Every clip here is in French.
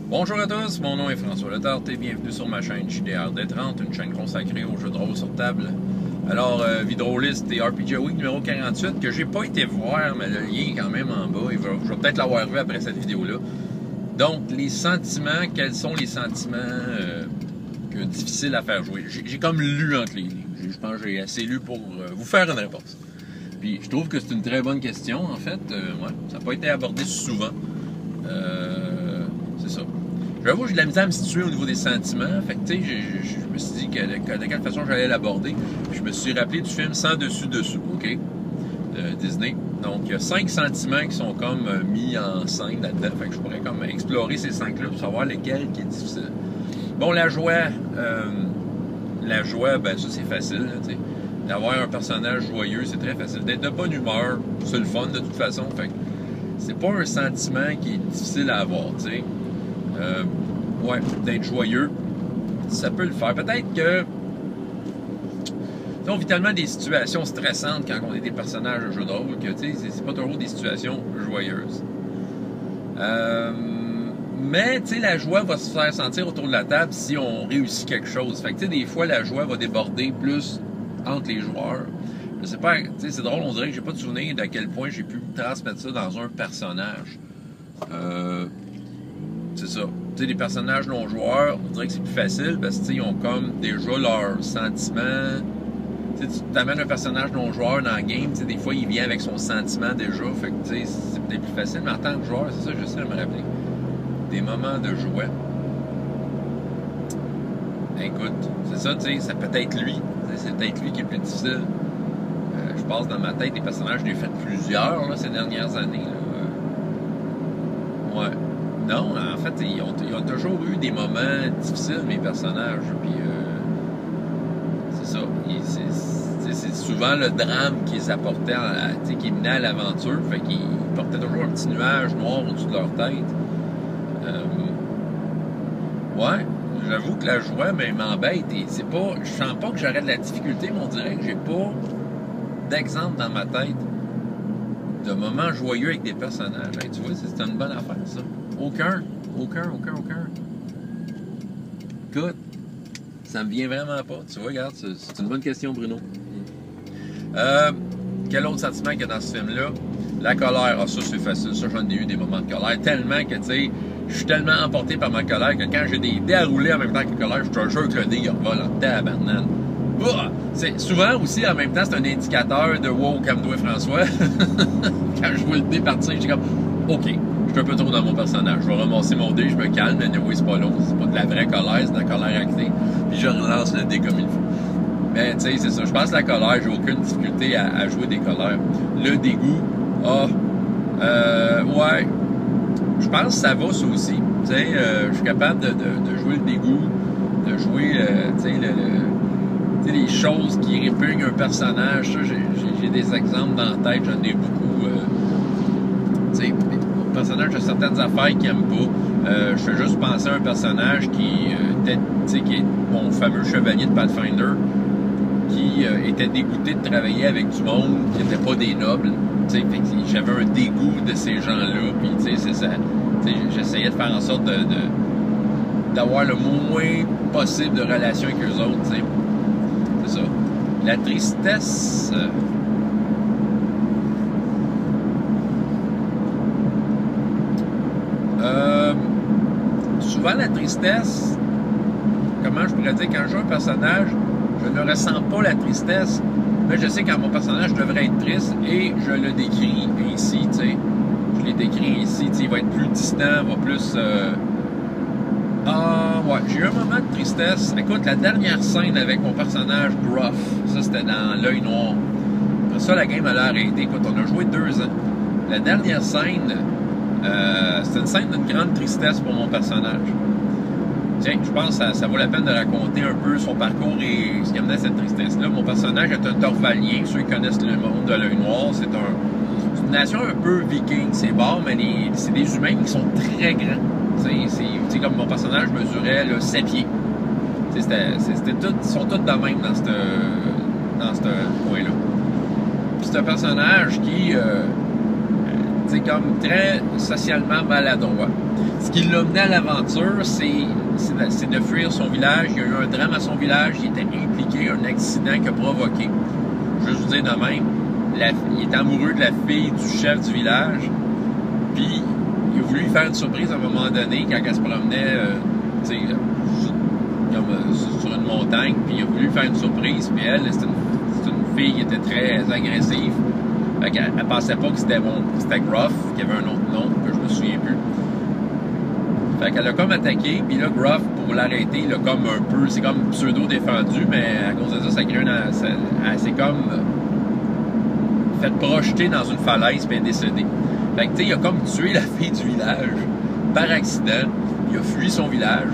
Bonjour à tous, mon nom est François Letarte et bienvenue sur ma chaîne JDRD30, une chaîne consacrée aux jeux de rôle sur table. Alors, Vidrolist et RPG Week numéro 48, que j'ai pas été voir, mais le lien est quand même en bas, et je vais peut-être l'avoir vu après cette vidéo-là. Donc, les sentiments, quels sont les sentiments difficiles à faire jouer? J'ai comme lu entre les lignes, je pense que j'ai assez lu pour vous faire une réponse. Puis, je trouve que c'est une très bonne question, en fait, ouais, ça n'a pas été abordé souvent. C'est ça. J'avoue, j'ai de la misère à me situer au niveau des sentiments. Fait que, tu sais, je me suis dit de quelle façon j'allais l'aborder. Je me suis rappelé du film Sans dessus-dessous, OK? De Disney. Donc, il y a 5 sentiments qui sont comme mis en scène là-dedans. Fait que je pourrais comme explorer ces 5-là pour savoir lequel qui est difficile. Bon, la joie, ben ça, c'est facile, tu sais. D'avoir un personnage joyeux, c'est très facile. D'être de bonne humeur, c'est le fun de toute façon. Fait que c'est pas un sentiment qui est difficile à avoir, tu sais. Ouais, d'être joyeux, ça peut le faire. Peut-être que on vit tellement des situations stressantes quand on est des personnages de jeux de rôle que c'est pas toujours des situations joyeuses. Mais tu sais, la joie va se faire sentir autour de la table si on réussit quelque chose. Fait que tu sais, des fois la joie va déborder plus entre les joueurs. Je sais pas, tu sais, c'est drôle, on dirait que j'ai pas de souvenir d'à quel point j'ai pu transmettre ça dans un personnage. C'est ça. Tu sais, les personnages non-joueurs, on dirait que c'est plus facile parce que, tu sais, ils ont comme déjà leurs sentiments. Tu sais, tu t'amènes un personnage non-joueur dans le game, tu sais, des fois, il vient avec son sentiment déjà. Fait que, tu sais, c'est peut-être plus facile. Mais en tant que joueur, c'est ça, j'essaie de me rappeler. Des moments de joie. Écoute, c'est ça, tu sais, ça peut être lui. C'est peut-être lui qui est plus difficile. Je passe dans ma tête des personnages, j'ai fait plusieurs, là, ces dernières années, là. Ouais. Non, en fait, ils ont toujours eu des moments difficiles, mes personnages. Puis, c'est ça. C'est souvent le drame qu'ils apportaient, qui menait à l'aventure. Fait qu'ils portaient toujours un petit nuage noir au-dessus de leur tête. Ouais, j'avoue que la joie m'embête. Et c'est pas. Je sens pas que j'aurais de la difficulté, mais on dirait que j'ai pas d'exemple dans ma tête de moments joyeux avec des personnages. Hey, tu vois, c'est une bonne affaire, ça. Aucun. Écoute, ça me vient vraiment pas. Tu vois, regarde, c'est une bonne question, Bruno. Quel autre sentiment qu'il y a dans ce film-là? La colère. Ah, ça, c'est facile. Ça, j'en ai eu des moments de colère. Tellement que, tu sais, je suis tellement emporté par ma colère que quand j'ai des dés à rouler en même temps que la colère, je te jure que le dé, il revole en tabarnane. C'est souvent aussi, en même temps, c'est un indicateur de « Wow, calme-toi, François ». Quand je vois le dé partir, je suis comme « OK, je suis un peu trop dans mon personnage. Je vais ramasser mon dé, je me calme, mais oui, c'est pas long. C'est pas de la vraie colère, c'est de la colère actée. Puis je relance le dé comme il faut. » Mais tu sais, c'est ça. Je pense que la colère, j'ai aucune difficulté à jouer des colères. Le dégoût, ouais. Je pense que ça va, ça aussi. Tu sais, je suis capable de jouer le dégoût, de jouer, tu sais, les choses qui répugnent un personnage. Ça, j'ai des exemples dans la tête, j'en ai beaucoup. Tu sais, un personnage de certaines affaires qu'il n'aime pas. Je fais juste penser à un personnage qui est mon fameux chevalier de Pathfinder, qui était dégoûté de travailler avec du monde qui n'était pas des nobles. J'avais un dégoût de ces gens-là. Puis, tu sais, c'est ça. J'essayais de faire en sorte d'avoir le moins possible de relations avec eux autres. T'sais. C'est ça. La tristesse. Souvent, la tristesse, comment je pourrais dire, quand je joue un personnage, je ne ressens pas la tristesse, mais je sais quand mon personnage devrait être triste et je le décris ici, tu sais. Je l'ai décrit ici, tu sais, il va être plus distant, va plus... ouais, j'ai eu un moment de tristesse. Écoute, la dernière scène avec mon personnage Gruff, ça c'était dans L'Œil Noir. Après ça, la game elle a arrêté. Écoute, on a joué 2 ans. La dernière scène, c'était une scène d'une grande tristesse pour mon personnage. Tiens, je pense que ça vaut la peine de raconter un peu son parcours et ce qui amenait à cette tristesse-là. Mon personnage est un Torvalien. Ceux qui connaissent le monde de L'Œil Noir, c'est une nation un peu viking. C'est bar, mais c'est des humains qui sont très grands. C'est comme mon personnage mesurait 7 pieds. Ils sont tous de même dans ce coin-là. Puis c'est un personnage qui c'est comme très socialement maladroit. Ce qui l'a mené à l'aventure, c'est de fuir son village. Il y a eu un drame à son village, il était impliqué, un accident qui a provoqué. Je veux vous dire de même, il est amoureux de la fille du chef du village, puis il a voulu lui faire une surprise à un moment donné, quand elle se promenait sur une montagne, puis il a voulu lui faire une surprise, puis elle, c'est une fille qui était très agressive. Fait qu'elle pensait pas que c'était Gruff, qu'il y avait un autre nom, que je me souviens plus. Fait qu'elle a comme attaqué, puis là, Gruff, pour l'arrêter, il a comme un peu, c'est comme pseudo-défendu, mais à cause de ça, ça crée elle s'est comme fait projeter dans une falaise, puis elle est décédée. Fait que, tu sais, il a comme tué la fille du village, par accident, il a fui son village,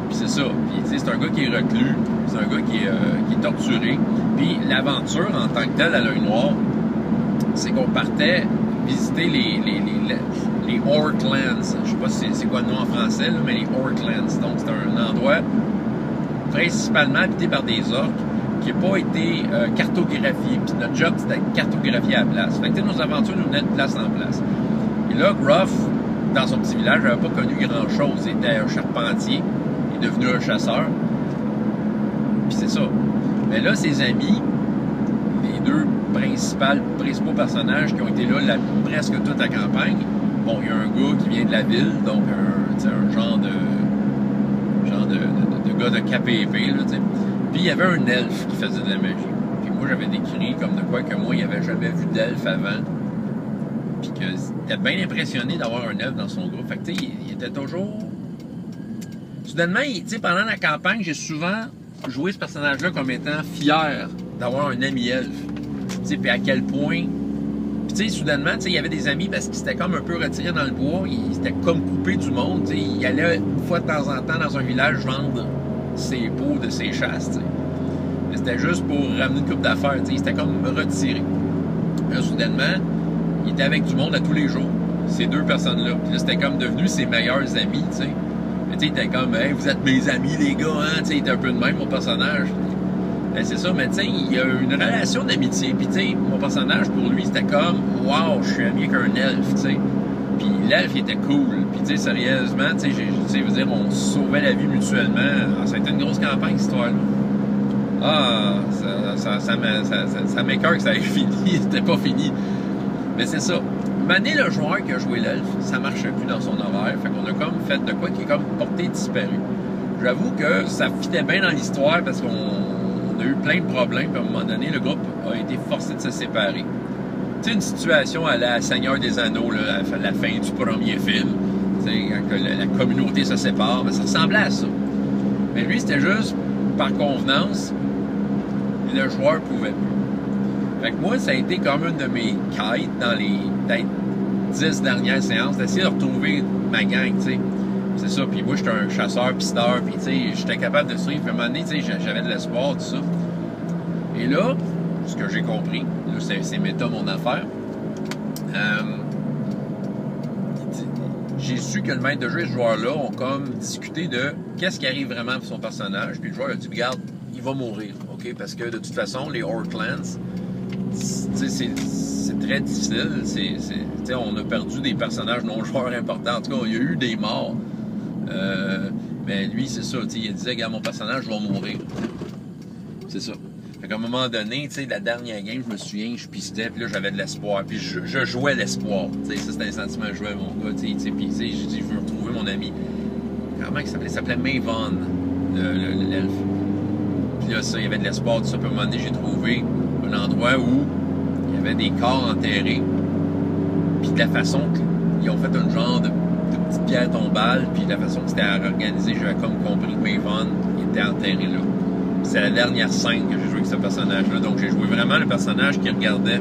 puis c'est ça. Puis, tu sais, c'est un gars qui est reclus, c'est un gars qui est torturé, puis l'aventure, en tant que telle, à l'œil noir, c'est qu'on partait visiter les Orklands. Je sais pas si c'est quoi le nom en français, là, mais les Orklands. Donc, c'est un endroit principalement habité par des orques qui n'a pas été cartographié. Puis notre job, c'était de cartographier à la place. Fait que nos aventures nous venaient de place en place. Et là, Gruff, dans son petit village, n'avait pas connu grand-chose. Il était un charpentier. Il est devenu un chasseur. Puis c'est ça. Mais là, ses amis, les deux principaux personnages qui ont été là presque toute la campagne. Bon, il y a un gars qui vient de la ville, donc un genre de gars de KPP, là, t'sais. Puis il y avait un elfe qui faisait de la magie. Puis moi, j'avais décrit comme de quoi que moi, il n'avait jamais vu d'elfe avant. Puis qu'il était bien impressionné d'avoir un elfe dans son groupe. Fait que, tu sais, il était toujours... Soudainement, tu sais, pendant la campagne, j'ai souvent joué ce personnage-là comme étant fier d'avoir un ami elfe. Tu sais, puis à quel point... Puis tu sais, soudainement, tu sais, il y avait des amis parce qu'il s'était comme un peu retiré dans le bois, il s'était comme coupé du monde, tu sais, il allait une fois de temps en temps dans un village vendre ses peaux de ses chasses, tu sais. C'était juste pour ramener une coupe d'affaires, tu sais, il s'était comme retiré. Puis là, soudainement, il était avec du monde à tous les jours, ces deux personnes-là. Puis là, c'était comme devenu ses meilleurs amis, tu sais. Mais tu sais, il était comme, hey, vous êtes mes amis, les gars, hein, tu sais, il était un peu de même, mon personnage. Ben, c'est ça, mais tu sais, il y a une relation d'amitié, puis tu sais, mon personnage, pour lui, c'était comme, wow, je suis ami avec un elfe, tu sais. Puis l'elfe, il était cool, puis tu sais, sérieusement, tu sais, je veux dire, on se sauvait la vie mutuellement. Ah, ça a été une grosse campagne, cette histoire-là. Ah, ça m'écoeure que ça ait fini, c'était pas fini. Mais c'est ça. Mané, le joueur qui a joué l'elfe, ça marchait plus dans son horaire, fait qu'on a comme fait de quoi qui est comme porté disparu. J'avoue que ça fitait bien dans l'histoire parce qu'on a eu plein de problèmes, puis à un moment donné, le groupe a été forcé de se séparer. Tu sais, une situation à la Seigneur des Anneaux, là, à la fin du premier film, tu sais, quand la communauté se sépare, ben, ça ressemblait à ça. Mais lui, c'était juste, par convenance, le joueur pouvait plus. Fait que moi, ça a été comme une de mes quêtes dans les peut-être 10 dernières séances, d'essayer de retrouver ma gang, tu sais. C'est ça, puis moi, j'étais un chasseur-pisteur, puis tu sais, j'étais capable de suivre. Puis à un moment donné, tu sais, j'avais de l'espoir, tout ça. Et là, ce que j'ai compris, là, c'est méta mon affaire, j'ai su que le maître de jeu et ce joueur-là ont comme discuté de qu'est-ce qui arrive vraiment pour son personnage, puis le joueur a dit, regarde, il va mourir, OK? Parce que de toute façon, les Orklands, c'est très difficile, on a perdu des personnages non-joueurs importants, en tout cas, il y a eu des morts. Mais lui, c'est ça, il disait, regarde, mon personnage va mourir. C'est ça. Fait qu'à un moment donné, tu sais, la dernière game, je me souviens, je pistais, puis là, j'avais de l'espoir. Puis je jouais l'espoir. Tu sais, ça, c'était un sentiment que je jouais, mon gars, tu sais. Puis, tu sais, j'ai dit, je veux retrouver mon ami. Comment il s'appelait? Il s'appelait Mavon, l'elfe. Puis là, ça, il y avait de l'espoir, tout ça. Puis à un moment donné, j'ai trouvé un endroit où il y avait des corps enterrés. Puis de la façon qu'ils ont fait un genre de petite pierre tombale, puis de la façon que c'était organisé, j'avais comme compris que Mavon était enterré là. C'est la dernière scène que j'ai joué avec ce personnage-là. Donc, j'ai joué vraiment le personnage qui regardait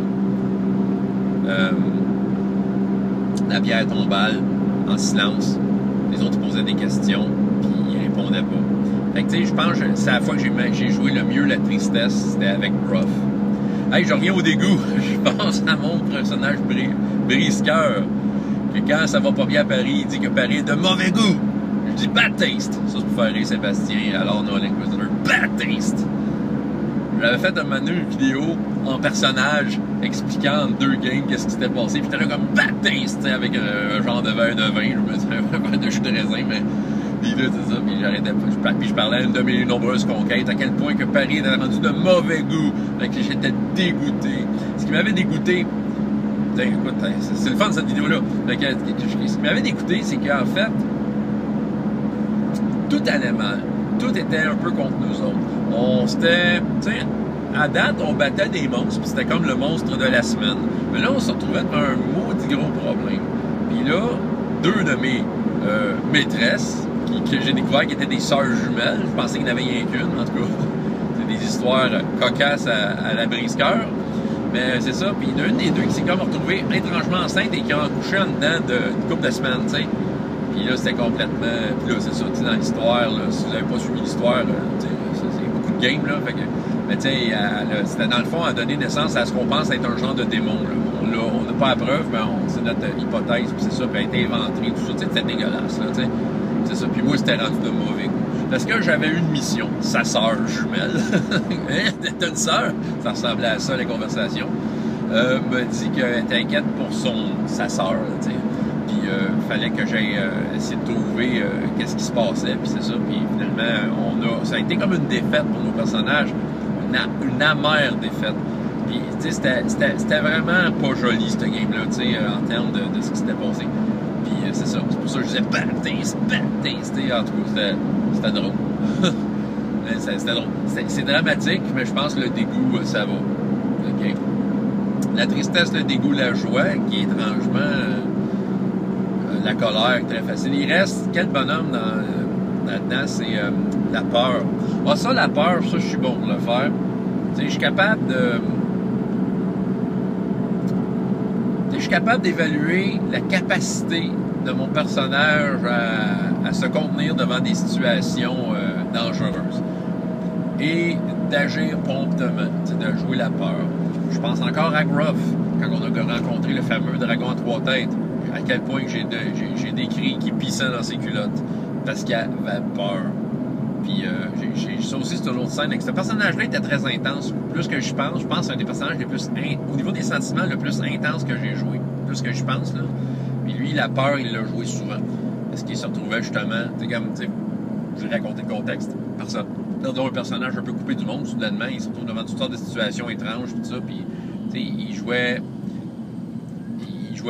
la pierre tombale en silence. Les autres posaient des questions, puis ils répondaient pas. Fait que, tu sais, je pense que c'est la fois que j'ai joué le mieux la tristesse, c'était avec Gruff. Hey, je reviens au dégoût. Je pense à mon personnage brise-cœur. Que quand ça va pas bien à Paris, il dit que Paris est de mauvais goût. Je dis bad taste. Ça, c'est pour faire rire Sébastien, alors non, l'inquisiteur. Bad taste. j'avais fait un moment donné une vidéo en personnage expliquant en 2 games qu'est-ce qui s'était passé. Puis j'étais là comme baptiste, avec un genre de verre de vin. Je me disais un verre de jus de raisin, mais. Puis là, c'est ça, puis j'arrêtais pas. Puis je parlais à une de mes nombreuses conquêtes, à quel point que Paris était rendu de mauvais goût. Fait que j'étais dégoûté. Ce qui m'avait dégoûté, écoute, c'est le fun cette vidéo-là. Ce qui m'avait dégoûté, c'est qu'en fait, tout allait mal. Tout était un peu contre nous autres. On s'était, tu sais, à date, on battait des monstres, puis c'était comme le monstre de la semaine. Mais là, on se retrouvait devant un maudit gros problème. Puis là, 2 de mes maîtresses, que j'ai découvert qui étaient des sœurs jumelles, je pensais qu'il n'y en avait rien qu'une, en tout cas. C'est des histoires cocasses à la brise-cœur. Mais c'est ça, puis il y en a une des 2 qui s'est comme retrouvée étrangement enceinte et qui a accouché en dedans d'une couple de semaines, tu sais. Puis là, c'était complètement... Puis là, c'est ça, tu sais, dans l'histoire, si vous n'avez pas suivi l'histoire, c'est beaucoup de games, là. Fait que, mais tu sais, c'était dans le fond à donner naissance à ce qu'on pense être un genre de démon, là. On n'a pas la preuve, mais c'est notre hypothèse, puis c'est ça, puis elle a été inventée, tout ça, tu sais, c'était dégueulasse, là, tu sais. C'est ça, puis moi, c'était rendu de mauvais goût. Parce que j'avais une mission, sa sœur jumelle. T'as une sœur? Ça ressemblait à ça, les conversations. Me dit qu'elle était inquiète pour sa sœur, tu sais. Puis fallait que j'aille essayer de trouver qu'est-ce qui se passait, puis c'est ça. Puis finalement, ça a été comme une défaite pour nos personnages, une amère défaite. Puis tu sais, c'était vraiment pas joli, ce game-là, tu sais, en termes de ce qui s'était passé. Puis c'est ça, c'est pour ça que je disais baptiste, en tout cas, c'était drôle. C'était drôle. C'est dramatique, mais je pense que le dégoût, ça va. Okay. La tristesse, le dégoût, la joie, qui est étrangement la colère, très facile. Il reste quel bonhomme là-dedans, c'est la peur. Ah, ça, la peur, ça, je suis bon pour le faire. Tu sais, je suis capable de... Je suis capable d'évaluer la capacité de mon personnage à se contenir devant des situations dangereuses et d'agir promptement, de jouer la peur. Je pense encore à Gruff, quand on a rencontré le fameux dragon à 3 têtes, à quel point que j'ai décrit qu'il pissait dans ses culottes parce qu'il avait peur. Puis ça aussi, c'est une autre scène. Ce personnage-là était très intense. Plus que je pense que c'est un des personnages les plus, au niveau des sentiments, le plus intense que j'ai joué. Plus que je pense, là. Puis lui, la peur, il l'a joué souvent. Parce qu'il se retrouvait justement, tu sais, comme, tu sais, je vais raconter le contexte. Dans un personnage un peu coupé du monde, soudainement, il se retrouve devant toutes sortes de situations étranges, tout ça. Puis, tu sais, il jouait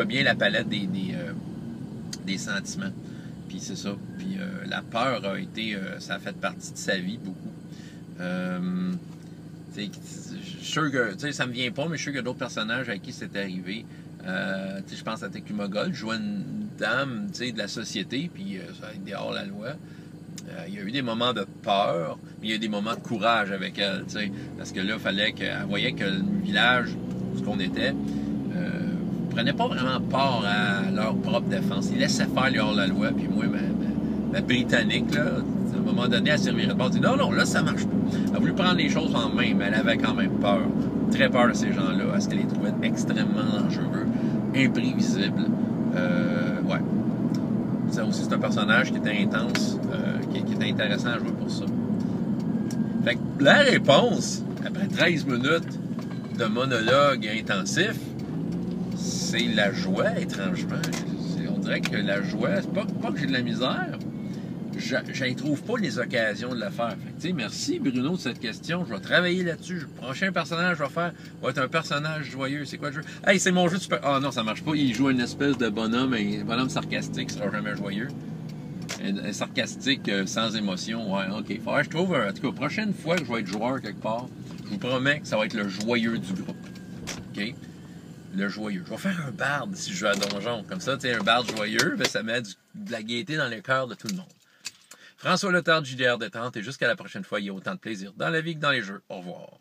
bien la palette des sentiments. Puis c'est ça. Puis la peur a été... ça a fait partie de sa vie, beaucoup. Je suis sûr que... ça me vient pas, mais je suis sûr qu'il y a d'autres personnages à qui c'est arrivé. Je pense à Tekumogol, jouait une dame, de la société, puis ça a été dehors la loi. Il y a eu des moments de peur, mais il y a eu des moments de courage avec elle, parce que là, il fallait qu'elle voyait que le village, ce qu'on était, prenaient pas vraiment part à leur propre défense. Ils laissaient faire les hors-la-loi, puis moi, ma Britannique, là, à un moment donné, elle servirait de bord, elle dit non, là, ça marche pas. Elle a voulu prendre les choses en main, mais elle avait quand même peur. Très peur de ces gens-là, parce qu'elle les trouvait extrêmement dangereux, imprévisibles. Ouais. Ça aussi, c'est un personnage qui était intense, qui était intéressant à jouer pour ça. Fait que la réponse, après 13 minutes de monologue intensif, c'est la joie, étrangement. On dirait que la joie, c'est pas que j'ai de la misère, je n'y trouve pas les occasions de le faire. Fait que, merci Bruno de cette question, je vais travailler là-dessus. Le prochain personnage que je vais faire va être un personnage joyeux. C'est quoi le jeu? Hey, c'est mon jeu de super... Ah non, ça marche pas, il joue une espèce de bonhomme, un bonhomme sarcastique, il sera jamais joyeux. Un sarcastique sans émotion, ouais, ok. Faudrait que je trouve, en tout cas, la prochaine fois que je vais être joueur quelque part, je vous promets que ça va être le joyeux du groupe. Ok? Le joyeux. Je vais faire un barde si je joue à Donjon. Comme ça, tu sais, un barde joyeux, ben, ça met de la gaieté dans le cœur de tout le monde. François Letard, JDR Détente, et jusqu'à la prochaine fois, il y a autant de plaisir dans la vie que dans les jeux. Au revoir.